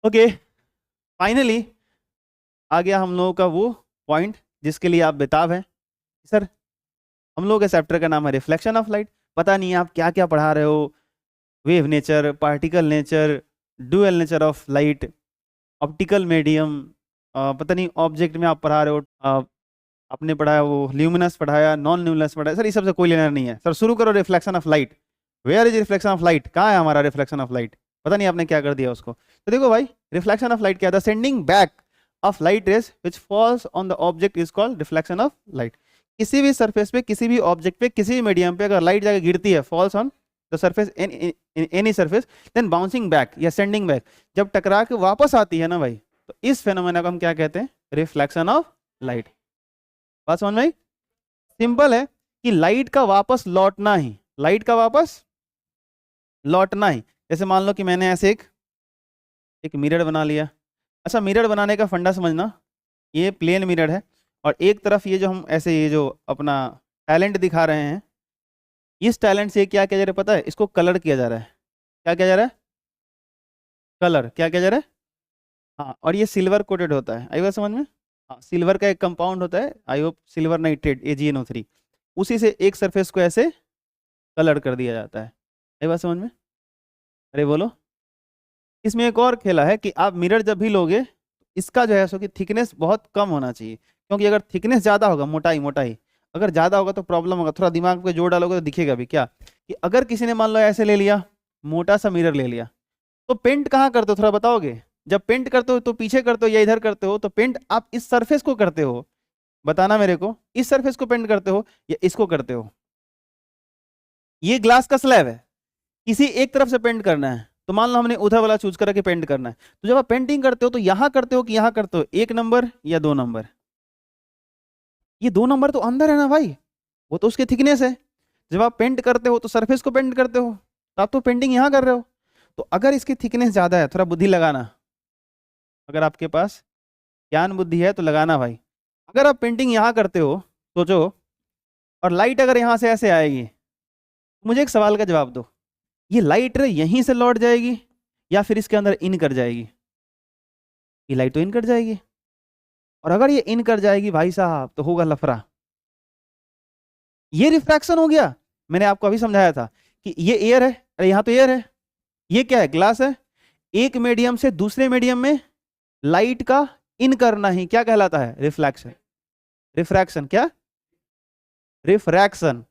Okay, finally आ गया हम लोगों का वो पॉइंट जिसके लिए आप बेताब हैं। सर हम लोगों के चैप्टर का नाम है रिफ्लेक्शन ऑफ लाइट। पता नहीं आप क्या क्या पढ़ा रहे हो, wave nature, particle nature, dual nature of light, optical medium, पता नहीं ऑब्जेक्ट में आप पढ़ा रहे हो, आपने पढ़ाया वो ल्यूमिनस पढ़ाया, नॉन ल्यूमिनस पढ़ाया। सर ये सबसे कोई लेना नहीं है। सर शुरू करो reflection of light. Where is reflection of light? कहाँ है हमारा रिफ्लेक्शन ऑफ लाइट? पता नहीं आपने क्या कर दिया उसको। तो देखो भाई, रिफ्लेक्शन ऑफ लाइट क्या था? Sending back of light rays which falls on the object is called reflection of light. किसी भी सरफेस पे, किसी भी ऑब्जेक्ट पे, किसी भी मीडियम पे अगर लाइट जाकर गिरती है, falls on the surface any surface, then bouncing back या सेंडिंग बैक, जब टकरा के वापस आती है ना भाई, तो इस फेनोमेना को हम क्या कहते हैं? Reflection of light. बात समझ में आई? सिंपल है कि लाइट का वापस लौटना ही, लाइट का वापस लौटना ही। जैसे मान लो कि मैंने ऐसे एक मिरर बना लिया। अच्छा, मिरर बनाने का फंडा समझना, ये प्लेन मिरर है और एक तरफ ये जो हम ऐसे ये जो अपना टैलेंट दिखा रहे हैं, इस टैलेंट से क्या किया जा रहा है पता है? इसको कलर किया जा रहा है। क्या किया जा रहा है? कलर। क्या किया जा रहा है? हाँ, और ये सिल्वर कोटेड होता है। आई बात समझ में? हाँ, सिल्वर का एक कंपाउंड होता है, I hope silver nitrate, AgNO3, उसी से एक सरफेस को ऐसे कलर कर दिया जाता है। आई बात समझ में? अरे बोलो। इसमें एक और खेला है कि आप मिरर जब भी लोगे, इसका जो है सो कि थिकनेस बहुत कम होना चाहिए, क्योंकि अगर थिकनेस ज़्यादा होगा, मोटाई मोटाई अगर ज़्यादा होगा तो प्रॉब्लम होगा। थोड़ा दिमाग पे जोर डालोगे तो दिखेगा भी क्या, कि अगर किसी ने मान लो ऐसे ले लिया, मोटा सा मिरर ले लिया, तो पेंट कहाँ करते हो थोड़ा बताओगे? जब पेंट करते हो तो पीछे करते हो या इधर करते हो? तो पेंट आप इस सरफेस को करते हो, बताना मेरे को, इस सरफेस को पेंट करते हो या इसको करते हो? ये ग्लास का स्लैब है, किसी एक तरफ से पेंट करना है, तो मान लो हमने उधर वाला चूज करा कि पेंट करना है, तो जब आप पेंटिंग करते हो तो यहां करते हो कि यहां करते हो? 1 नंबर या 2 नंबर? ये 2 नंबर तो अंदर है ना भाई, वो तो उसकी थिकनेस है। जब आप पेंट करते हो तो सरफेस को पेंट करते हो, तो आप तो पेंटिंग यहाँ कर रहे हो। तो अगर इसकी थिकनेस ज्यादा है, थोड़ा बुद्धि लगाना, अगर आपके पास ज्ञान बुद्धि है तो लगाना भाई। अगर आप पेंटिंग यहाँ करते हो, सोचो, और लाइट अगर यहाँ से ऐसे आएगी, मुझे एक सवाल का जवाब दो, ये लाइट यहीं से लौट जाएगी या फिर इसके अंदर इन कर जाएगी? ये लाइट तो इन कर जाएगी, और अगर ये इन कर जाएगी भाई साहब तो होगा लफड़ा। ये रिफ्रैक्शन हो गया। मैंने आपको अभी समझाया था कि ये एयर है, अरे यहाँ तो एयर है, ये क्या है? ग्लास है। एक मीडियम से दूसरे मीडियम में लाइट का इन करना ही क्या कहलाता है? रिफ्लेक्शन। रिफ्रैक्शन क्या? रिफ्रैक्शन।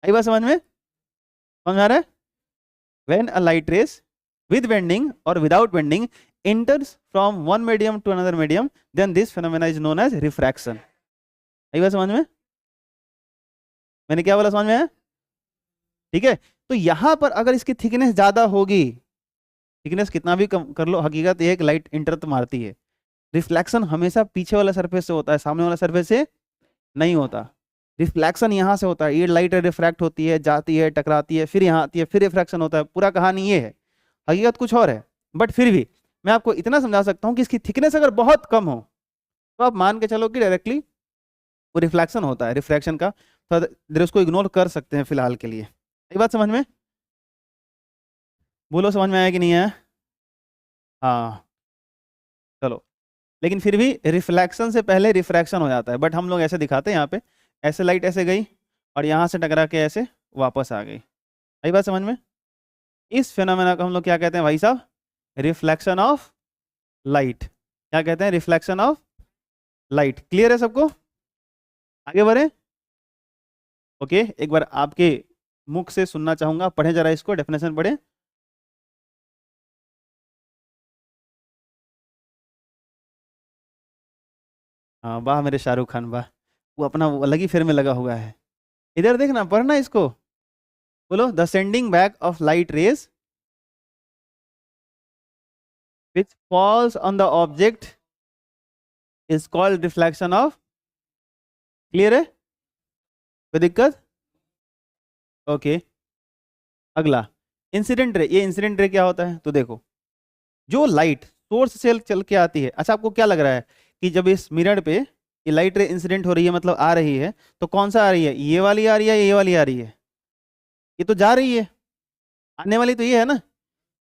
आई बात समझ में? समझ आ रहा है? When a light rays with bending or without bending enters from one medium to another medium, then this phenomena is known as refraction. आई बात समझ में? मैंने क्या बोला, समझ में है? ठीक है, तो यहां पर अगर इसकी थिकनेस ज्यादा होगी, थिकनेस कितना भी कम कर लो, हकीकत ये है कि लाइट इंटर तो मारती है। रिफ्लेक्शन हमेशा पीछे वाला सरफेस से होता है, सामने वाला सरफेस से नहीं होता। रिफ्लेक्शन यहाँ से होता है, ये लाइट रिफ्रैक्ट होती है, जाती है, टकराती है, फिर यहाँ आती है, फिर रिफ्रैक्शन होता है। पूरा कहानी ये है, हकीकत कुछ और है। बट फिर भी मैं आपको इतना समझा सकता हूँ कि इसकी थिकनेस अगर बहुत कम हो तो आप मान के चलो कि डायरेक्टली वो रिफ्लेक्शन होता है। रिफ्रैक्शन का थोड़ा देर उसको इग्नोर कर सकते हैं फिलहाल के लिए। ये बात समझ में? बोलो समझ में आया कि नहीं आया? हाँ चलो, लेकिन फिर भी रिफ्लेक्शन से पहले रिफ्रैक्शन हो जाता है। बट हम लोग ऐसे दिखाते हैं, यहाँ पे ऐसे लाइट ऐसे गई और यहाँ से टकरा के ऐसे वापस आ गई। आई बात समझ में? इस फिनोमेना को हम लोग क्या कहते हैं भाई साहब? Reflection of light. क्या कहते हैं? Reflection of light. क्लियर है सबको? आगे बढ़े? ओके, एक बार आपके मुख से सुनना चाहूंगा, पढ़े जरा इसको, डेफिनेशन पढ़े। हाँ वाह मेरे शाहरुख खान वाह, वो अपना वो अलग ही फेर में लगा हुआ है। इधर देखना, पढ़ना इसको। बोलो, the sending back of light rays which falls on the object is called reflection of। Clear है? कोई दिक्कत? ओके, अगला इंसिडेंट रे। ये इंसिडेंट रे क्या होता है? तो देखो, जो लाइट सोर्स से चल के आती है। अच्छा, आपको क्या लग रहा है कि जब इस मिरर पे ये लाइट रे इंसिडेंट हो रही है, मतलब आ रही है, तो कौन सा आ रही है? ये वाली आ रही है, ये वाली आ रही है? ये तो जा रही है, आने वाली तो ये है ना।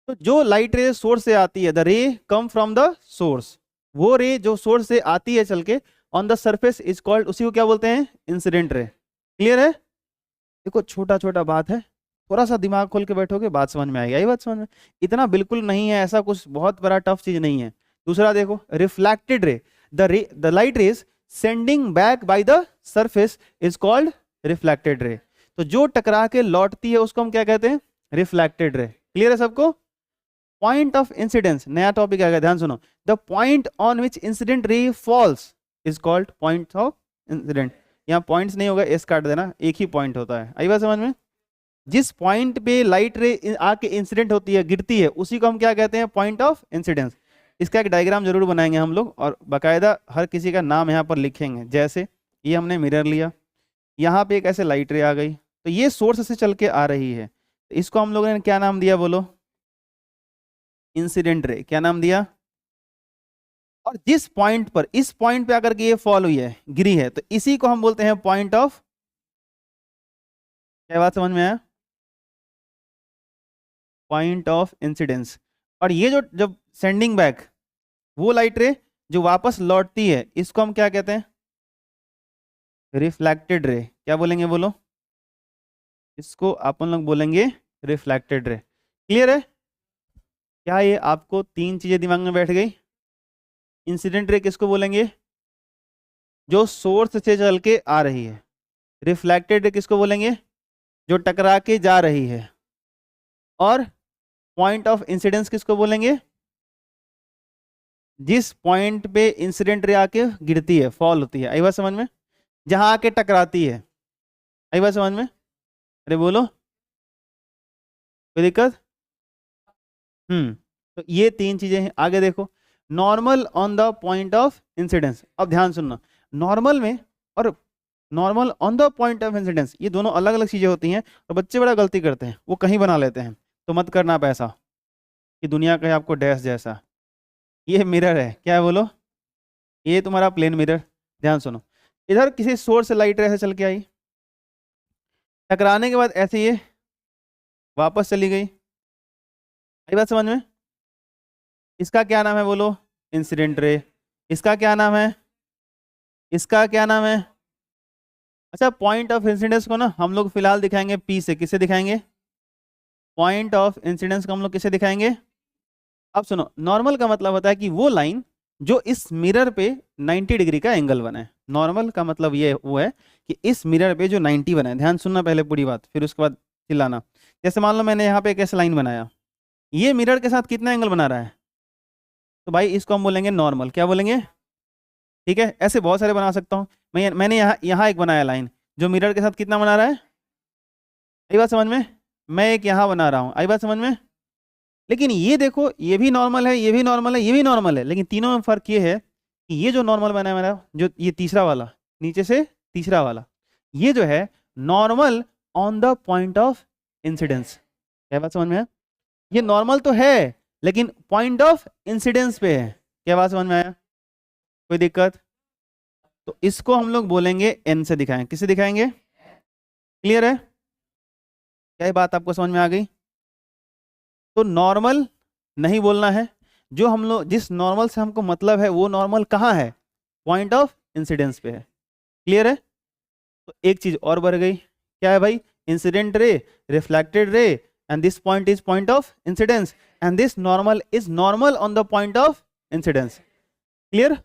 तो जो लाइट रे सोर्स से आती है, द रे कम फ्रॉम द सोर्स, वो रे जो सोर्स से आती है चल के on the surface is called, उसी को क्या बोलते हैं, इंसिडेंट रे। क्लियर है? देखो छोटा छोटा बात है, थोड़ा सा दिमाग खोल के बैठोगे बात समझ में आएगी। आई बात समझ में? इतना बिल्कुल नहीं है, ऐसा कुछ बहुत बड़ा टफ चीज नहीं है। दूसरा देखो, reflected ray, the light rays sending back by the surface is called reflected ray. तो जो टकरा के लौटती है उसको हम क्या कहते हैं, रिफ्लेक्टेड रे। क्लियर है सबको? पॉइंट ऑफ इंसिडेंस, नया टॉपिक आ गया, ध्यान सुनो। The point on which incident ray falls is called point of incident. यहाँ पॉइंट्स नहीं होगा, एस काट देना, एक ही पॉइंट होता है। आई बात समझ में? जिस पॉइंट पे लाइट रे आके इंसिडेंट होती है, गिरती है, उसी को हम क्या कहते हैं, पॉइंट ऑफ इंसिडेंस। इसका एक डायग्राम जरूर बनाएंगे हम लोग, और बाकायदा हर किसी का नाम यहाँ पर लिखेंगे। जैसे ये हमने मिरर लिया, यहाँ पे एक ऐसे लाइट रे आ गई, तो ये सोर्स से चल के आ रही है, तो इसको हम लोगों ने क्या नाम दिया, बोलो? Incident ray. क्या नाम दिया? और जिस पॉइंट पर, इस पॉइंट पे आकर के ये फॉल हुई है, गिरी है, तो इसी को हम बोलते हैं पॉइंट ऑफ, क्या बात समझ में आया, पॉइंट ऑफ इंसिडेंस। और ये जो जब सेंडिंग बैक, वो लाइट रे जो वापस लौटती है, इसको हम क्या कहते हैं, रिफ्लेक्टेड रे। क्या बोलेंगे, बोलो? इसको अपन लोग बोलेंगे रिफ्लेक्टेड रे। क्लियर है? क्या ये आपको तीन चीजें दिमाग में बैठ गई? इंसिडेंट रे किसको बोलेंगे, जो सोर्स से चल के आ रही है। रिफ्लेक्टेड रे किसको बोलेंगे, जो टकरा के जा रही है। और पॉइंट ऑफ इंसिडेंस किसको बोलेंगे, जिस पॉइंट पे इंसिडेंट रे आके गिरती है, फॉल होती है। आई बात समझ में? जहां आके टकराती है। आई बात समझ में? अरे बोलो, कोई दिक्कत? तो ये तीन चीजें हैं। आगे देखो, normal on the point of incidence. अब ध्यान सुनना, नॉर्मल में और normal on the point of incidence, ये दोनों अलग अलग चीजें होती हैं, और बच्चे बड़ा गलती करते हैं, वो कहीं बना लेते हैं। तो मत करना आप ऐसा कि दुनिया कहे आपको डैश जैसा। ये मिरर है, क्या है बोलो? ये तुम्हारा प्लेन मिरर। ध्यान सुनो, इधर किसी सोर्स से लाइट ऐसे चल के आई, टकराने के बाद ऐसे ये वापस चली गई। आई बात समझ में? इसका क्या नाम है, बोलो? Incident ray. इसका क्या नाम है, इसका क्या नाम है? अच्छा, पॉइंट ऑफ इंसिडेंस को ना हम लोग फिलहाल दिखाएंगे पी से। किसे दिखाएंगे? पॉइंट ऑफ इंसिडेंस को हम लोग किसे दिखाएंगे? अब सुनो, नॉर्मल का मतलब होता है कि वो लाइन जो इस मिरर पे 90 डिग्री का एंगल बनाए। नॉर्मल का मतलब ये वो है कि इस मिरर पे जो 90 बनाए। ध्यान सुनना पहले पूरी बात, फिर उसके बाद चिल्लाना। जैसे मान लो मैंने यहाँ पे एक ऐसा लाइन बनाया, ये मिरर के साथ कितना एंगल बना रहा है, तो भाई इसको हम बोलेंगे नॉर्मल। क्या बोलेंगे? ठीक है, ऐसे बहुत सारे बना सकता हूँ। मैंने यहाँ एक बनाया लाइन, जो मिरर के साथ कितना बना रहा है। आई बात समझ में? मैं एक यहाँ बना रहा हूँ। आई बात समझ में? लेकिन ये देखो, ये भी नॉर्मल है, ये भी नॉर्मल है, ये भी नॉर्मल है, लेकिन तीनों में फर्क ये है कि ये जो नॉर्मल बना है मेरा, जो ये तीसरा वाला, नीचे से तीसरा वाला, ये जो है normal on the point of incidence. क्या बात समझ में है? ये नॉर्मल तो है, लेकिन पॉइंट ऑफ इंसिडेंस पे है। क्या बात समझ में आया? कोई दिक्कत? तो इसको हम लोग बोलेंगे एन से दिखाएं। किसे दिखाएंगे? क्लियर है? क्या ये बात आपको समझ में आ गई? तो नॉर्मल नहीं बोलना है, जो हम लोग जिस नॉर्मल से हमको मतलब है, वो नॉर्मल कहाँ है, पॉइंट ऑफ इंसिडेंस पे है। क्लियर है? तो एक चीज और बढ़ गई, क्या है भाई? Incident ray, reflected ray, and this point is point of incidence, and this normal is normal on the point of incidence. Clear?